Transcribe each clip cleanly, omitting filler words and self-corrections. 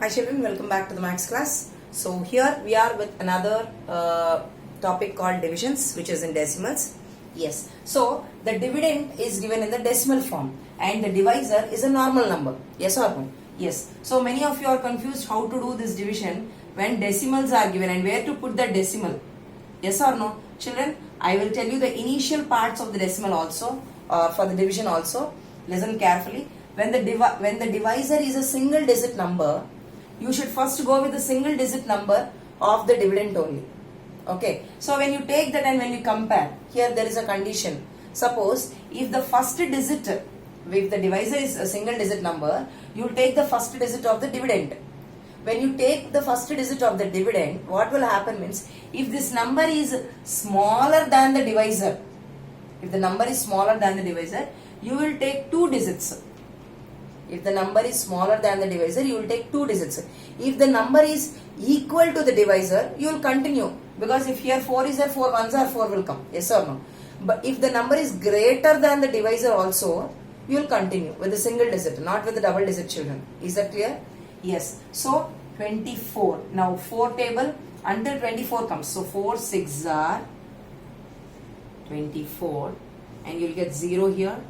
Hi children, welcome back to the maths class. So here we are with another topic called divisions, which is in decimals. Yes, so the dividend is given in the decimal form and the divisor is a normal number. Yes or no? Yes. So many of you are confused how to do this division when decimals are given and where to put the decimal. Yes or no? Children, I will tell you the initial parts of the decimal also, for the division also. Listen carefully. When the divisor is a single digit number, you should first go with the single digit number of the dividend only. Okay. So when you take that and when you compare, here there is a condition. Suppose if the first digit, if the divisor is a single digit number, you will take the first digit of the dividend. When you take the first digit of the dividend, what will happen means, if this number is smaller than the divisor, if the number is smaller than the divisor, you will take two digits. If the number is smaller than the divisor, you will take two digits. If the number is equal to the divisor, you will continue. Because if here 4 is there, 4 ones are 4 will come. Yes or no? But if the number is greater than the divisor also, you will continue with the single digit, not with the double digit, children. Is that clear? Yes. So 24. Now 4 table until 24 comes. So 4 6 are 24 and you will get 0 here.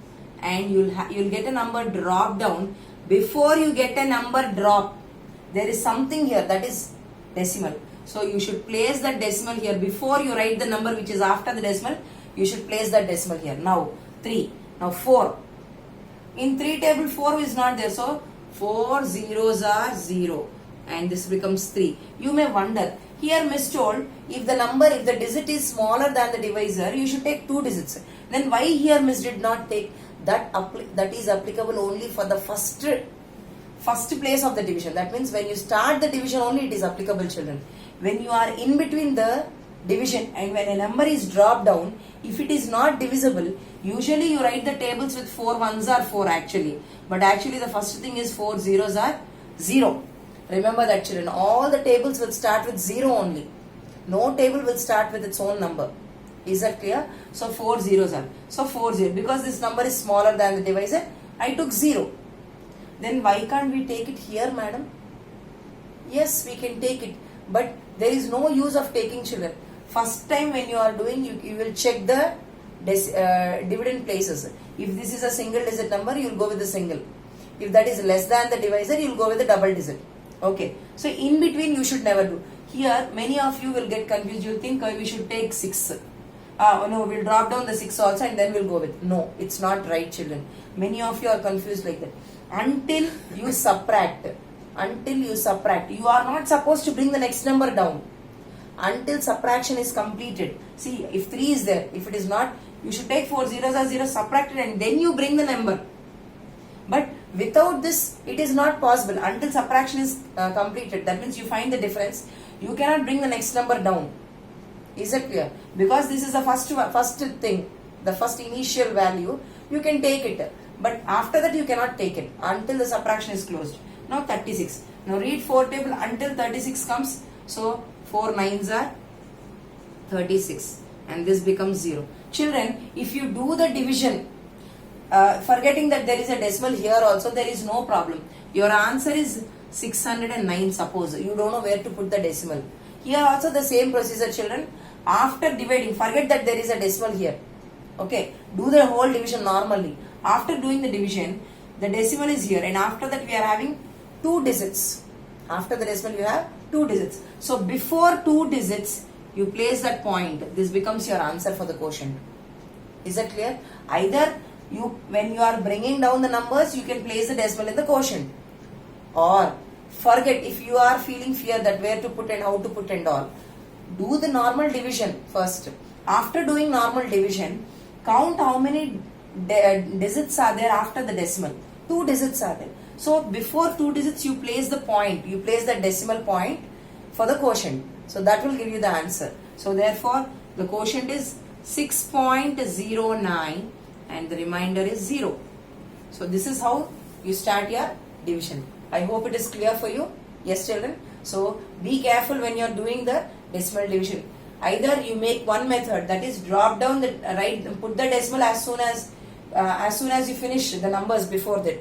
And you'll get a number drop down. Before you get a number drop, there is something here that is decimal. So you should place that decimal here. Before you write the number which is after the decimal, you should place that decimal here. Now 3. Now 4. In 3 table 4 is not there. So 4 zeros are 0. And this becomes 3. You may wonder, here Miss told, if the digit is smaller than the divisor, you should take two digits. Then why here Miss did not take? That is applicable only for the first place of the division. That means when you start the division only it is applicable, children. When you are in between the division and when a number is dropped down, if it is not divisible, usually you write the tables with 4 ones are 4 actually. But actually the first thing is 4 zeros are 0. Remember that, children. All the tables will start with 0 only. No table will start with its own number. Is that clear? So 4 zeros are. So 4 0. Because this number is smaller than the divisor, I took 0. Then why can't we take it here, madam? Yes, we can take it. But there is no use of taking, children. First time when you are doing, you will check the dividend places. If this is a single digit number, you will go with the single. If that is less than the divisor, you will go with the double digit. Okay. So in between you should never do. Here many of you will get confused. You think we should take 6. No, we'll drop down the 6 also and then we'll go with. No, it's not right, children. Many of you are confused like that. Until you subtract, you are not supposed to bring the next number down. Until subtraction is completed. See, if 3 is there, if it is not, you should take 4 zeros or 0, subtract it and then you bring the number. But without this, it is not possible. Until subtraction is completed, that means you find the difference. You cannot bring the next number down. Is that clear? Because this is the first thing, the first initial value, you can take it. But after that you cannot take it until the subtraction is closed. Now 36. Now read 4 table until 36 comes. So 4 9s are 36 and this becomes 0. Children, if you do the division, forgetting that there is a decimal here also, there is no problem. Your answer is 609, suppose. You don't know where to put the decimal. Here also the same procedure, children. After dividing, forget that there is a decimal here. Okay, do the whole division normally. After doing the division, the decimal is here and after that we are having 2 digits. After the decimal you have 2 digits. So before 2 digits, you place that point. This becomes your answer for the quotient. Is that clear? Either when you are bringing down the numbers, you can place the decimal in the quotient. Or forget, if you are feeling fear that where to put and how to put and all, do the normal division first. After doing normal division, count how many digits are there after the decimal. 2 digits are there. So before 2 digits you place the point, you place the decimal point for the quotient. So that will give you the answer. So therefore the quotient is 6.09 and the remainder is 0. So this is how you start your division. I hope it is clear for you. Yes, children. So be careful when you are doing the decimal division. Either you make one method, that is drop down the put the decimal as soon as you finish the numbers before that.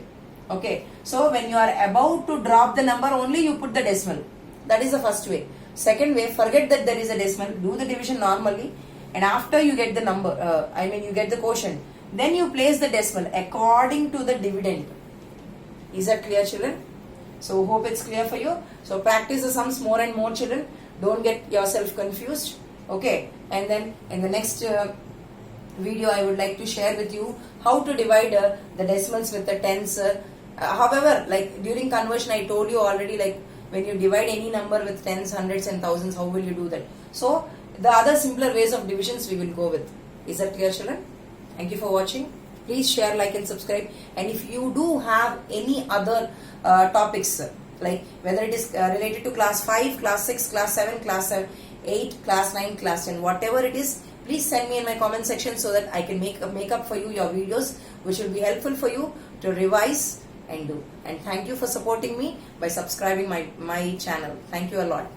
Okay, so when you are about to drop the number, only you put the decimal. That is the first way. Second way, forget that there is a decimal, do the division normally, and after you get the number, you get the quotient, then you place the decimal according to the dividend. Is that clear, children? So hope it's clear for you. So practice the sums more and more, children. Don't get yourself confused. Okay, and then in the next video I would like to share with you how to divide the decimals with the tens. However, like during conversion I told you already, like when you divide any number with tens, hundreds and thousands, how will you do that? So the other simpler ways of divisions we will go with. Is that clear, children? Thank you for watching. Please share, like and subscribe. And if you do have any other topics, like whether it is related to class 5, class 6, class 7, class 8, class 9, class 10, whatever it is, please send me in my comment section so that I can make up for you your videos which will be helpful for you to revise and do. And thank you for supporting me by subscribing my channel. Thank you a lot.